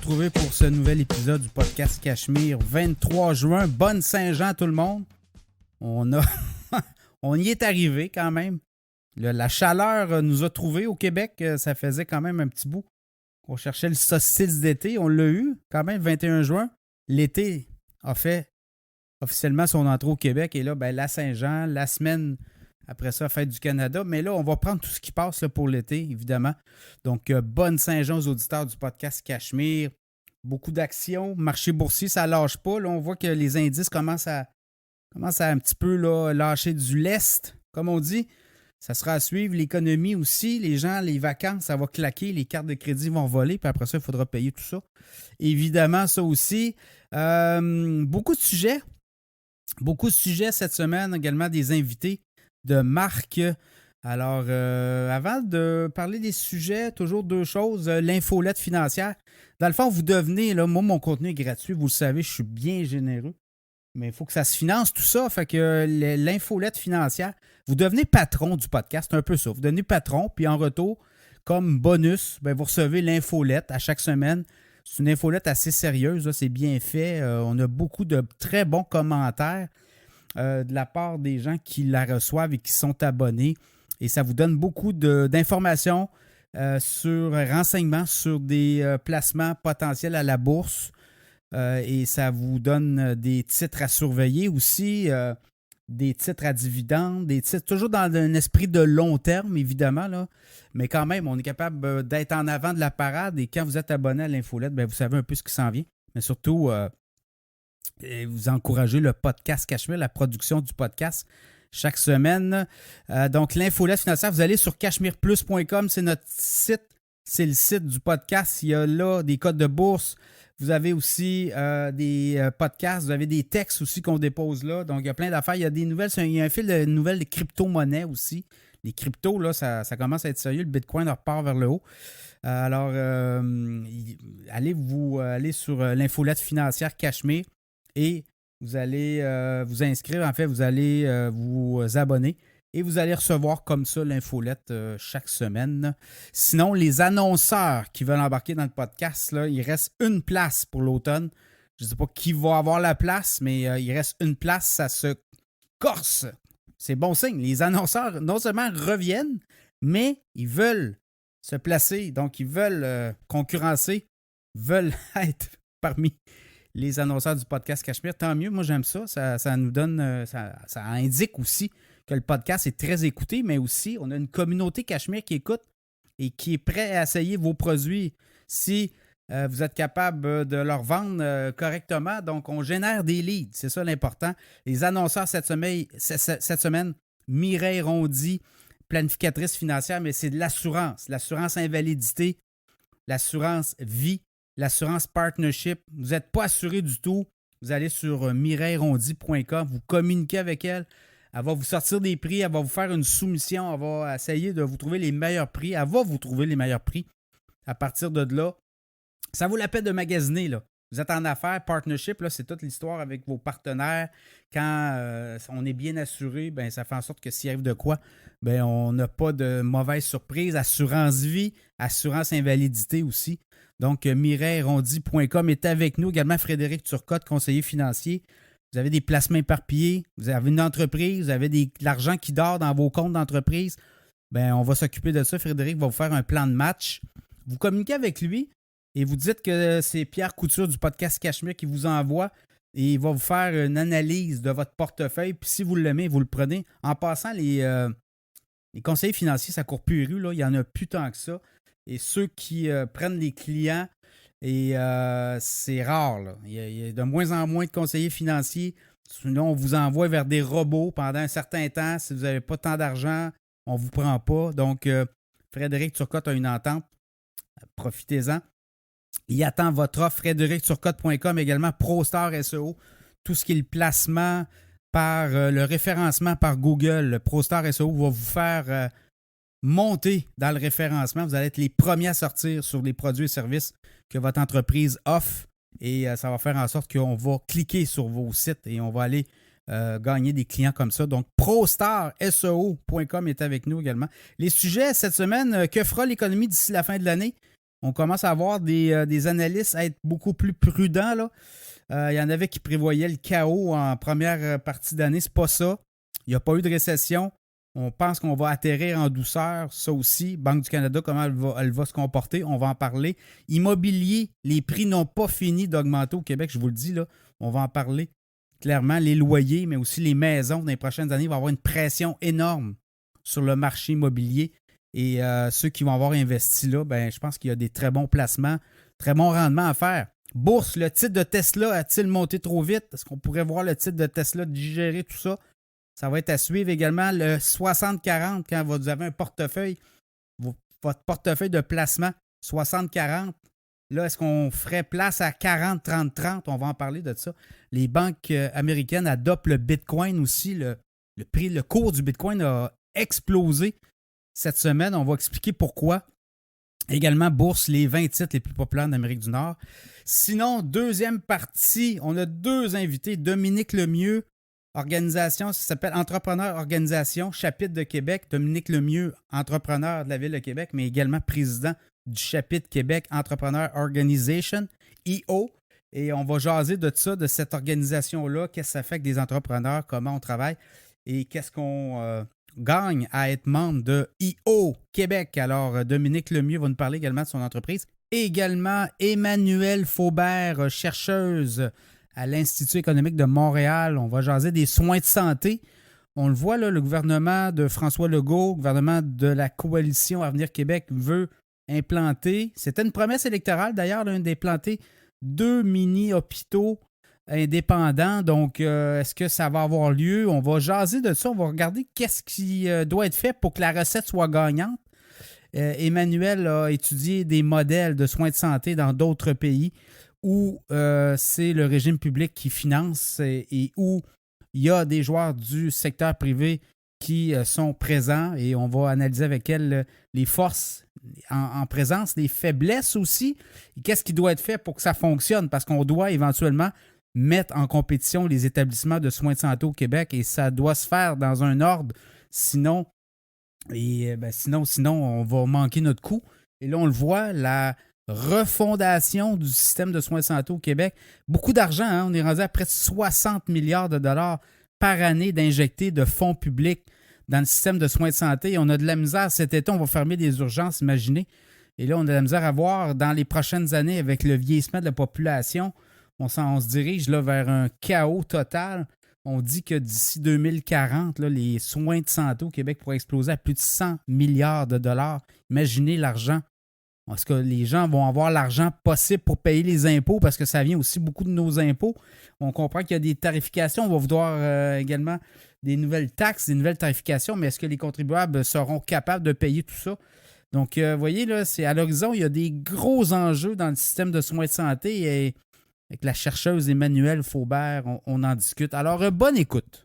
retrouver pour ce nouvel épisode du podcast Cachemire. 23 juin, bonne Saint-Jean tout le monde. On y est arrivé quand même. La chaleur nous a trouvés au Québec. Ça faisait quand même un petit bout. On cherchait le solstice d'été. On l'a eu quand même, 21 juin. L'été a fait officiellement son entrée au Québec. Et là, la Saint-Jean, la semaine après ça, fête du Canada. Mais là, on va prendre tout ce qui passe là, pour l'été, évidemment. Donc, bonne Saint-Jean aux auditeurs du podcast Cachemire. Beaucoup d'actions. Marché boursier, ça ne lâche pas. Là, on voit que les indices commencent à un petit peu là, lâcher du lest, comme on dit. Ça sera à suivre. L'économie aussi. Les gens, les vacances, ça va claquer. Les cartes de crédit vont voler. Puis après ça, il faudra payer tout ça. Évidemment, ça aussi. Beaucoup de sujets. Beaucoup de sujets cette semaine. Également des invités de marque. Alors, avant de parler des sujets, toujours deux choses. L'infolette financière. Dans le fond, vous devenez, là, moi, mon contenu est gratuit. Vous le savez, je suis bien généreux. Mais il faut que ça se finance, tout ça. Fait que l'infolette financière, vous devenez patron du podcast. C'est un peu ça. Vous devenez patron, puis en retour, comme bonus, vous recevez l'infolette à chaque semaine. C'est une infolette assez sérieuse. Là, c'est bien fait. On a beaucoup de très bons commentaires de la part des gens qui la reçoivent et qui sont abonnés. Et ça vous donne beaucoup d'informations sur renseignements sur des placements potentiels à la bourse. Et ça vous donne des titres à surveiller aussi, des titres à dividendes, des titres toujours dans un esprit de long terme, évidemment. Là. Mais quand même, on est capable d'être en avant de la parade. Et quand vous êtes abonné à l'infolette, vous savez un peu ce qui s'en vient. Mais surtout, vous encouragez le podcast Cachemire, la production du podcast chaque semaine. Donc, l'infolette financière, vous allez sur cachemireplus.com, c'est notre site, c'est le site du podcast. Il y a là des codes de bourse. Vous avez aussi des podcasts, vous avez des textes aussi qu'on dépose là. Donc, il y a plein d'affaires. Il y a des nouvelles, il y a un fil de nouvelles de crypto-monnaies aussi. Les cryptos, là, ça commence à être sérieux. Le Bitcoin repart vers le haut. Alors, allez sur l'infolette financière Cachemire et vous allez vous inscrire. En fait, vous allez vous abonner. Et vous allez recevoir comme ça l'infolette chaque semaine. Sinon, les annonceurs qui veulent embarquer dans le podcast, là, il reste une place pour l'automne. Je ne sais pas qui va avoir la place, mais il reste une place, ça se corse. C'est bon signe. Les annonceurs, non seulement reviennent, mais ils veulent se placer. Donc, ils veulent concurrencer, veulent être parmi les annonceurs du podcast Cachemire. Tant mieux, moi j'aime ça. Ça nous donne, ça indique aussi que le podcast est très écouté, mais aussi, on a une communauté Cachemire qui écoute et qui est prêt à essayer vos produits si vous êtes capable de leur vendre correctement. Donc, on génère des leads. C'est ça l'important. Les annonceurs cette semaine, Mireille Rondy, planificatrice financière, mais c'est de l'assurance. L'assurance invalidité, l'assurance vie, l'assurance partnership. Vous n'êtes pas assuré du tout. Vous allez sur mireillerondy.com, vous communiquez avec elle. Elle va vous sortir des prix, elle va vous faire une soumission, elle va essayer de vous trouver les meilleurs prix. Elle va vous trouver les meilleurs prix. À partir de là, ça vaut la peine de magasiner. Là. Vous êtes en affaires, partnership, là, c'est toute l'histoire avec vos partenaires. Quand on est bien assuré, ça fait en sorte que s'il arrive de quoi, on n'a pas de mauvaise surprise. Assurance vie, assurance invalidité aussi. Donc, mireillerondy.com est avec nous. Également, Frédéric Turcotte, conseiller financier. Vous avez des placements éparpillés, vous avez une entreprise, vous avez de l'argent qui dort dans vos comptes d'entreprise. On va s'occuper de ça. Frédéric va vous faire un plan de match. Vous communiquez avec lui et vous dites que c'est Pierre Couture du podcast Cachemire qui vous envoie et il va vous faire une analyse de votre portefeuille. Puis si vous l'aimez, vous le prenez. En passant, les conseillers financiers, ça court plus rue. Là. Il n'y en a plus tant que ça. Et ceux qui prennent les clients, et c'est rare. Là. Il y a de moins en moins de conseillers financiers. Sinon, on vous envoie vers des robots pendant un certain temps. Si vous n'avez pas tant d'argent, on ne vous prend pas. Donc, Frédéric Turcotte a une entente. Profitez-en. Il attend votre offre. FrédéricTurcotte.com, également ProStar SEO. Tout ce qui est le placement par le référencement par Google. Le ProStar SEO va vous faire monter dans le référencement. Vous allez être les premiers à sortir sur les produits et services que votre entreprise offre et ça va faire en sorte qu'on va cliquer sur vos sites et on va aller gagner des clients comme ça. Donc, ProStarSEO.com est avec nous également. Les sujets cette semaine, que fera l'économie d'ici la fin de l'année? On commence à avoir des analystes à être beaucoup plus prudents, là. Il y en avait qui prévoyaient le chaos en première partie d'année. C'est pas ça. Il n'y a pas eu de récession. On pense qu'on va atterrir en douceur. Ça aussi, Banque du Canada, comment elle va se comporter, on va en parler. Immobilier, les prix n'ont pas fini d'augmenter au Québec, je vous le dis, là. On va en parler. Clairement, les loyers, mais aussi les maisons dans les prochaines années, vont avoir une pression énorme sur le marché immobilier. Et ceux qui vont avoir investi là, ben, je pense qu'il y a des très bons placements, très bons rendements à faire. Bourse, le titre de Tesla a-t-il monté trop vite? Est-ce qu'on pourrait voir le titre de Tesla digérer tout ça? Ça va être à suivre également le 60-40 quand vous avez un portefeuille, votre portefeuille de placement 60-40. Là, est-ce qu'on ferait place à 40-30-30? On va en parler de ça. Les banques américaines adoptent le Bitcoin aussi. Le cours du Bitcoin a explosé cette semaine. On va expliquer pourquoi. Également, bourse, les 20 titres les plus populaires d'Amérique du Nord. Sinon, deuxième partie, on a deux invités. Dominique Lemieux, organisation, ça s'appelle Entrepreneur Organisation, chapitre de Québec. Dominique Lemieux, entrepreneur de la Ville de Québec, mais également président du chapitre Québec Entrepreneur Organization, EO. Et on va jaser de ça, de cette organisation-là, qu'est-ce que ça fait avec des entrepreneurs, comment on travaille et qu'est-ce qu'on gagne à être membre de EO Québec. Alors, Dominique Lemieux va nous parler également de son entreprise. Et également, Emmanuelle Faubert, chercheuse à l'Institut économique de Montréal. On va jaser des soins de santé. On le voit, là, le gouvernement de François Legault, le gouvernement de la coalition Avenir Québec veut implanter, c'était une promesse électorale d'ailleurs, d'implanter 2 mini-hôpitaux indépendants. Donc, est-ce que ça va avoir lieu? On va jaser de ça. On va regarder qu'est-ce qui doit être fait pour que la recette soit gagnante. Emmanuel a étudié des modèles de soins de santé dans d'autres pays où c'est le régime public qui finance et où il y a des joueurs du secteur privé qui sont présents et on va analyser avec elle les forces en présence, les faiblesses aussi. Et qu'est-ce qui doit être fait pour que ça fonctionne? Parce qu'on doit éventuellement mettre en compétition les établissements de soins de santé au Québec et ça doit se faire dans un ordre. Sinon, on va manquer notre coup. Et là, on le voit, la refondation du système de soins de santé au Québec. Beaucoup d'argent, hein? On est rendu à près de 60 milliards de dollars par année d'injecter de fonds publics dans le système de soins de santé. Et on a de la misère cet été, on va fermer des urgences, imaginez. Et là, on a de la misère à voir dans les prochaines années avec le vieillissement de la population. On se dirige là, vers un chaos total. On dit que d'ici 2040, là, les soins de santé au Québec pourraient exploser à plus de 100 milliards de dollars. Imaginez l'argent. Est-ce que les gens vont avoir l'argent possible pour payer les impôts parce que ça vient aussi beaucoup de nos impôts? On comprend qu'il y a des tarifications. On va vouloir également des nouvelles taxes, des nouvelles tarifications, mais est-ce que les contribuables seront capables de payer tout ça? Donc, vous voyez, là, c'est à l'horizon, il y a des gros enjeux dans le système de soins de santé et avec la chercheuse Emmanuelle Faubert, on en discute. Alors, bonne écoute.